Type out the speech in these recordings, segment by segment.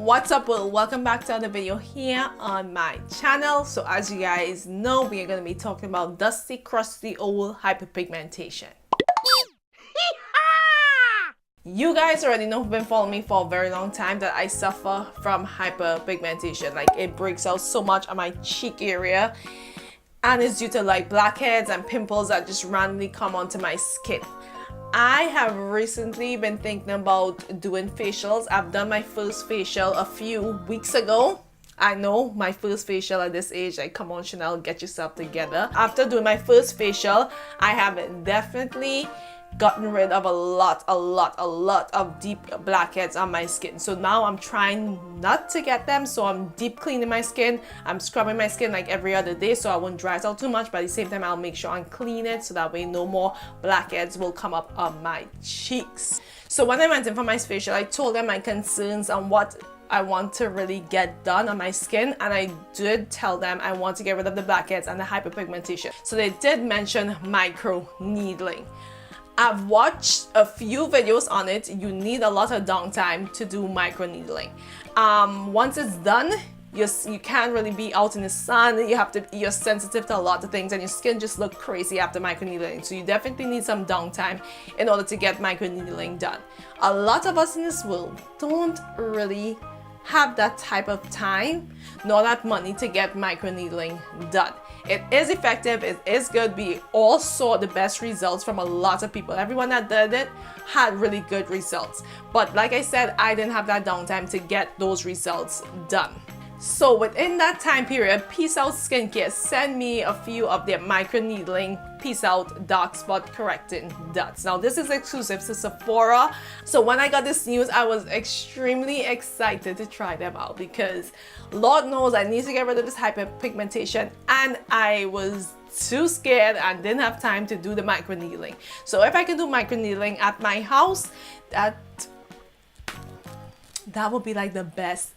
What's up, world? Welcome back to another video here on my channel. So as you guys know, we are going to be talking about dusty, crusty, old hyperpigmentation. You guys already know, who've been following me for a very long time, that I suffer from hyperpigmentation. Like, it breaks out so much on my cheek area, and it's due to like blackheads and pimples that just randomly come onto my skin. I have recently been thinking about doing facials. I've done my first facial a few weeks ago. I know, my first facial at this age, like, come on Chanel, get yourself together. After doing my first facial, I have definitely gotten rid of a lot of deep blackheads on my skin. So now I'm trying not to get them, so I'm deep cleaning my skin. I'm scrubbing my skin like every other day so I won't dry it out too much, but at the same time I'll make sure and clean it so that way no more blackheads will come up on my cheeks. So when I went in for my facial, I told them my concerns on what I want to really get done on my skin, and I did tell them I want to get rid of the blackheads and the hyperpigmentation. So they did mention microneedling. I've watched a few videos on it. You need a lot of downtime to do microneedling. Once it's done, you can't really be out in the sun. You're sensitive to a lot of things, and your skin just looks crazy after microneedling. So you definitely need some downtime in order to get microneedling done. A lot of us in this world don't really have that type of time nor that money to get microneedling done. It is effective, it is good. We all saw the best results from a lot of people. Everyone that did it had really good results. But like I said, I didn't have that downtime to get those results done. So within that time period, Peace Out Skincare sent me a few of their microneedling Peace Out Dark Spot Correcting Dots. Now this is exclusive to Sephora. So when I got this news, I was extremely excited to try them out because Lord knows I need to get rid of this hyperpigmentation, and I was too scared and didn't have time to do the microneedling. So if I can do microneedling at my house, that would be like the best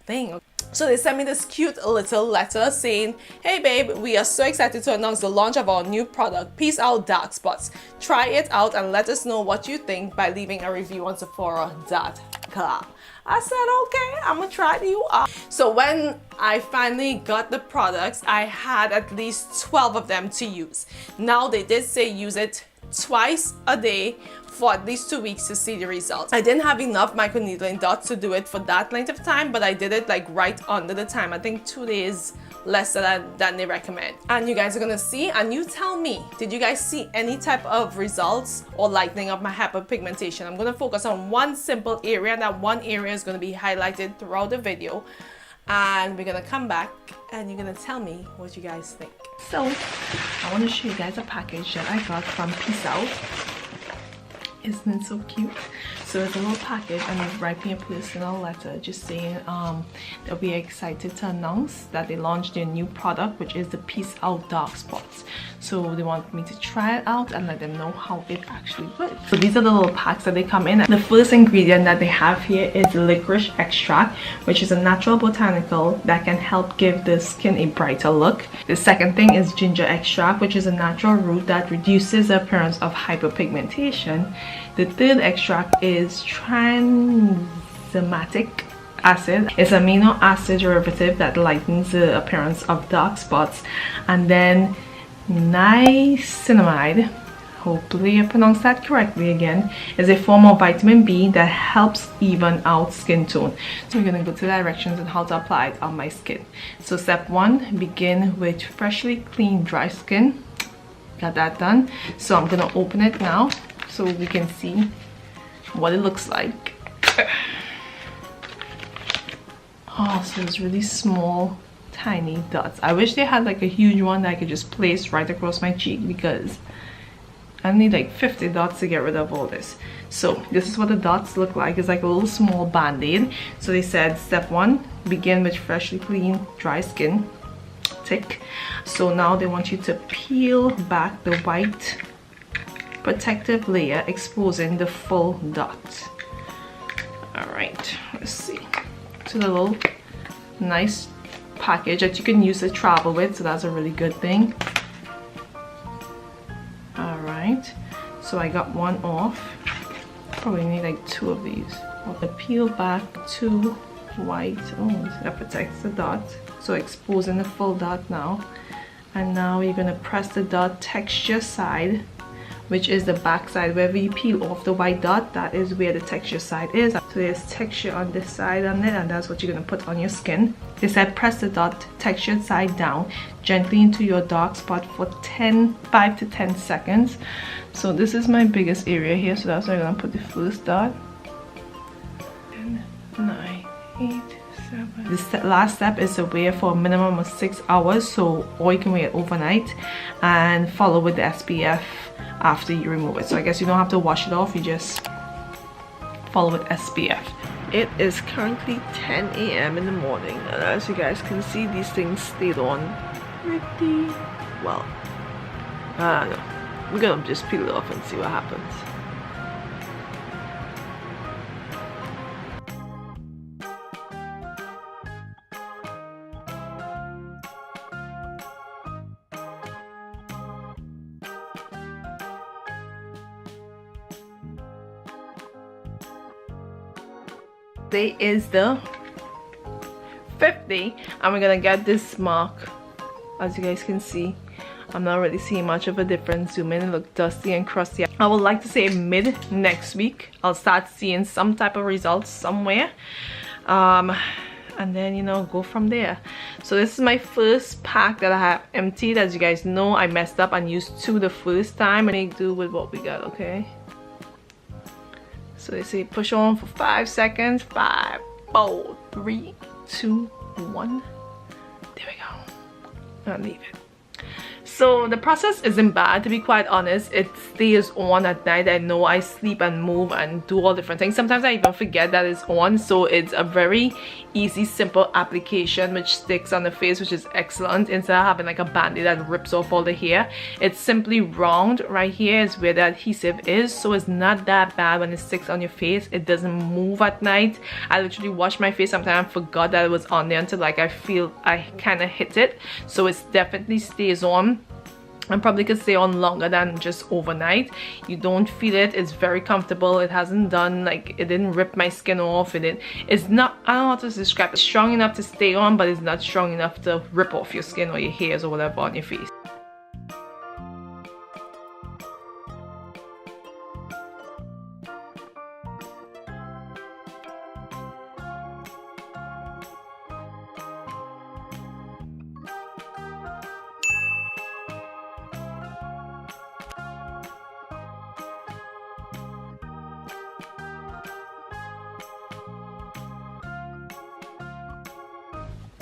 thing. So they sent me this cute little letter saying, "Hey babe, we are so excited to announce the launch of our new product, Peace Out Dark Spots. Try it out and let us know what you think by leaving a review on Sephora.com." I said, okay, I'm gonna try you out. So when I finally got the products, I had at least 12 of them to use. Now they did say use it twice a day for at least 2 weeks to see the results. I didn't have enough microneedling dots to do it for that length of time, but I did it like right under the time. I think 2 days less than they recommend. And you guys are gonna see, and you tell me, did you guys see any type of results or lightening of my hyperpigmentation? I'm gonna focus on one simple area. That one area is gonna be highlighted throughout the video, and we're gonna come back and you're gonna tell me what you guys think. So I want to show you guys a package that I got from Peace Out. Isn't it so cute? So it's a little package, and they write me a personal letter just saying they'll be excited to announce that they launched their new product, which is the Peace Out Dark Spots. So they want me to try it out and let them know how it actually works. So these are the little packs that they come in. The first ingredient that they have here is licorice extract, which is a natural botanical that can help give the skin a brighter look. The second thing is ginger extract, which is a natural root that reduces the appearance of hyperpigmentation. The third extract is tranexamic acid. It's an amino acid derivative that lightens the appearance of dark spots. And then niacinamide, hopefully I pronounced that correctly again, is a form of vitamin B that helps even out skin tone. So we're going to go to the directions on how to apply it on my skin. So step 1, begin with freshly clean dry skin. Got that done. So I'm going to open it now so we can see what it looks like. Oh, so it's really small, tiny dots. I wish they had like a huge one that I could just place right across my cheek, because I need like 50 dots to get rid of all this. So this is what the dots look like. It's like a little small band-aid. So they said step 1, begin with freshly clean dry skin. Tick. So now they want you to peel back the white protective layer, exposing the full dot. All right, let's see. So the little nice package that you can use to travel with, so that's a really good thing. All right, so I got one off. Probably need like 2 of these. I'll peel back 2 white. Oh, that protects the dot, so exposing the full dot now. And now you're gonna press the dot texture side, which is the back side. Wherever you peel off the white dot, that is where the texture side is. So there's texture on this side on it, and that's what you're gonna put on your skin. They said press the dot textured side down gently into your dark spot for 5 to 10 seconds. So this is my biggest area here, so that's why I'm gonna put the first dot. 10, 9, 8, 7. This last step is to wear for a minimum of 6 hours, so or you can wear it overnight and follow with the SPF after you remove it. So I guess you don't have to wash it off, you just follow with SPF. It is currently 10 a.m. in the morning, and as you guys can see, these things stayed on pretty well. I don't know. We're gonna just peel it off and see what happens. Today is the 5th day, and we're gonna get this mark. As you guys can see, I'm not really seeing much of a difference. Zoom in, it look dusty and crusty. I would like to say mid next week I'll start seeing some type of results somewhere, and then, you know, go from there. So this is my first pack that I have emptied. As you guys know, I messed up and used 2 the first time, and make do with what we got. Okay, so they say push on for 5 seconds. 5, 4, 3, 2, 1. There we go. I'll leave it. So the process isn't bad, to be quite honest. It stays on at night. I know I sleep and move and do all different things. Sometimes I even forget that it's on. So it's a very easy, simple application which sticks on the face, which is excellent. Instead of having like a band-aid that rips off all the hair, it's simply round. Right here is where the adhesive is, so it's not that bad when it sticks on your face. It doesn't move at night. I literally washed my face sometimes, I forgot that it was on there until like I feel I kind of hit it. So it definitely stays on and probably could stay on longer than just overnight. You don't feel it. It's very comfortable. It hasn't done like, it didn't rip my skin off. It's not, I don't know how to describe it. It's strong enough to stay on, but it's not strong enough to rip off your skin or your hairs or whatever on your face.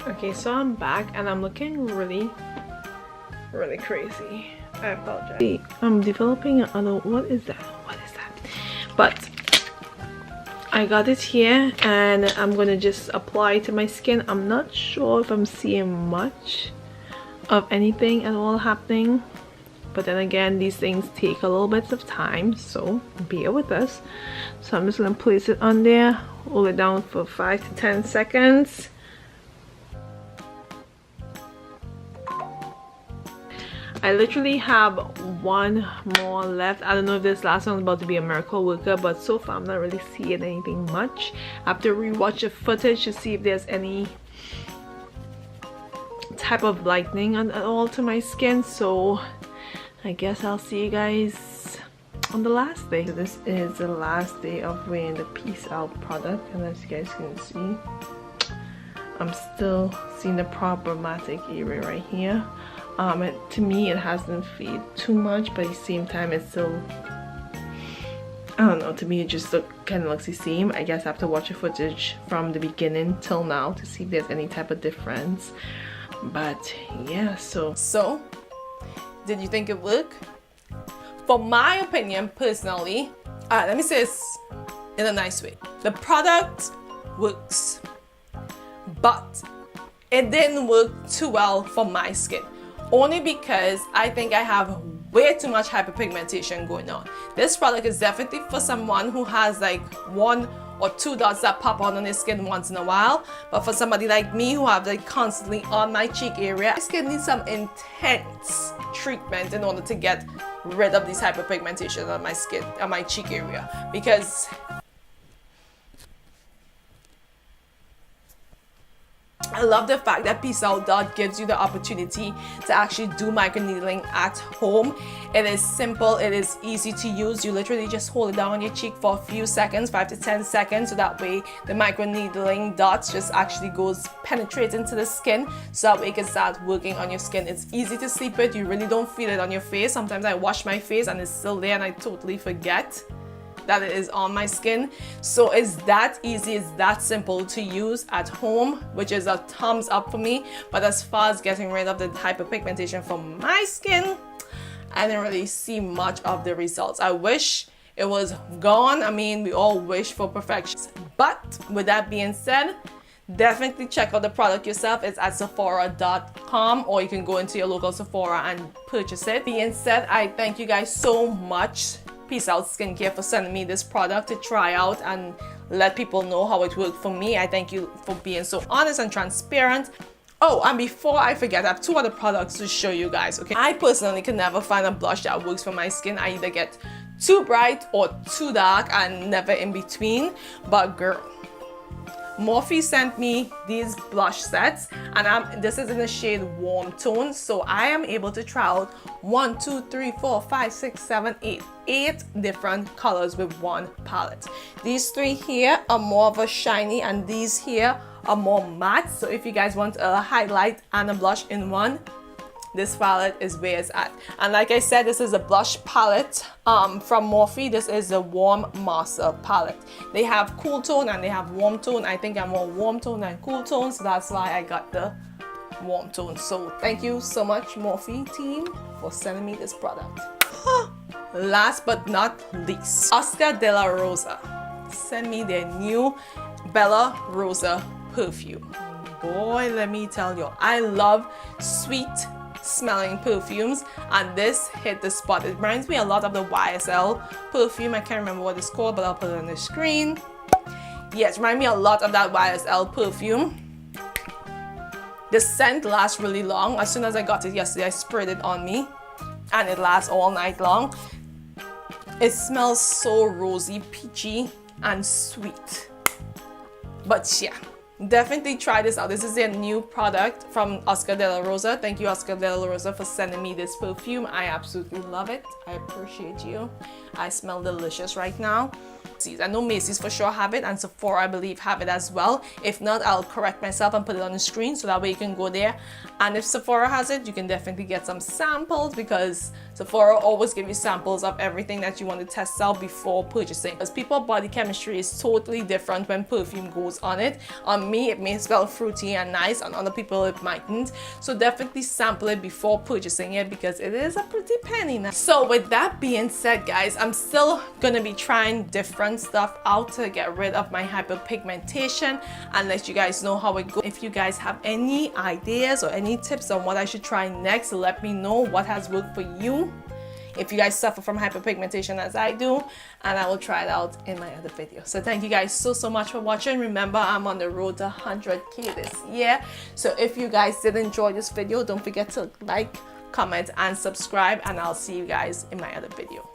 Okay, so I'm back and I'm looking really crazy. I apologize. I'm developing what is that? But I got it here and I'm gonna just apply it to my skin. I'm not sure if I'm seeing much of anything at all happening, but then again, these things take a little bit of time, so bear with us. So I'm just gonna place it on there, hold it down for 5 to 10 seconds. I literally have one more left. I don't know if this last one's about to be a miracle worker, but so far I'm not really seeing anything much. I have to rewatch the footage to see if there's any type of lightening at all to my skin. So I guess I'll see you guys on the last day. So this is the last day of wearing the Peace Out product, and as you guys can see, I'm still seeing the problematic area right here. To me, it hasn't faded too much, but at the same time, it's still, I don't know, to me it just kind of looks the same. I guess I have to watch the footage from the beginning till now to see if there's any type of difference. But yeah, so did you think it worked? For my opinion, personally, let me say this in a nice way. The product works, but it didn't work too well for my skin. Only because I think I have way too much hyperpigmentation going on. This product is definitely for someone who has like 1 or 2 dots that pop on their skin once in a while. But for somebody like me who have like constantly on my cheek area, my skin needs some intense treatment in order to get rid of these hyperpigmentation on my skin, on my cheek area. Because I love the fact that PEACEOUT Dot gives you the opportunity to actually do microneedling at home. It is simple, it is easy to use. You literally just hold it down on your cheek for a few seconds, 5 to 10 seconds, so that way the microneedling dots just actually penetrate into the skin, so that way it can start working on your skin. It's easy to sleep with, you really don't feel it on your face. Sometimes I wash my face and it's still there and I totally forget that it is on my skin. So it's that easy, it's that simple to use at home, which is a thumbs up for me. But as far as getting rid of the hyperpigmentation from my skin, I didn't really see much of the results. I wish it was gone. I mean, we all wish for perfection. But with that being said, definitely check out the product yourself. It's at sephora.com, or you can go into your local Sephora and purchase it. Being said, I thank you guys so much, PEACEOUT Skincare, for sending me this product to try out and let people know how it worked for me. I thank you for being so honest and transparent. Oh, and before I forget, I have 2 other products to show you guys, okay? I personally can never find a blush that works for my skin. I either get too bright or too dark and never in between. But girl, Morphe sent me these blush sets, and this is in the shade Warm Tone, so I am able to try out 1, 2, 3, 4, 5, 6, 7, 8 different colors with one palette. These 3 here are more of a shiny, and these here are more matte. So if you guys want a highlight and a blush in one, this palette is where it's at. And like I said, this is a blush palette from Morphe. This is the Warm Master palette. They have cool tone and they have warm tone. I think I'm more warm tone than cool tone, so that's why I got the warm tone. So thank you so much, Morphe team, for sending me this product. Last but not least, Oscar de la Rosa sent me their new Bella Rosa perfume. Boy, let me tell you, I love sweet smelling perfumes, and this hit the spot. It reminds me a lot of the YSL perfume. I can't remember what it's called, but I'll put it on the screen. Yes, reminds me a lot of that YSL perfume. The scent lasts really long. As soon as I got it yesterday, I sprayed it on me and it lasts all night long. It smells so rosy, peachy and sweet. But yeah, definitely try this out. This is their new product from Oscar de la Rosa. Thank you, Oscar de la Rosa, for sending me this perfume. I absolutely love it. I appreciate you. I smell delicious right now. I know Macy's for sure have it, and Sephora I believe have it as well. If not, I'll correct myself and put it on the screen so that way you can go there. And if Sephora has it, you can definitely get some samples, because Sephora always give you samples of everything that you want to test out before purchasing. Because people's body chemistry is totally different when perfume goes on it. On me, it may smell fruity and nice. On other people, it mightn't. So definitely sample it before purchasing it, because it is a pretty penny now. So with that being said, guys, I'm still gonna be trying different stuff out to get rid of my hyperpigmentation and let you guys know how it goes. If you guys have any ideas or any tips on what I should try next, let me know what has worked for you. If you guys suffer from hyperpigmentation as I do, and I will try it out in my other video. So thank you guys so much for watching. Remember, I'm on the road to 100K this year. So if you guys did enjoy this video, don't forget to like, comment and subscribe, and I'll see you guys in my other video.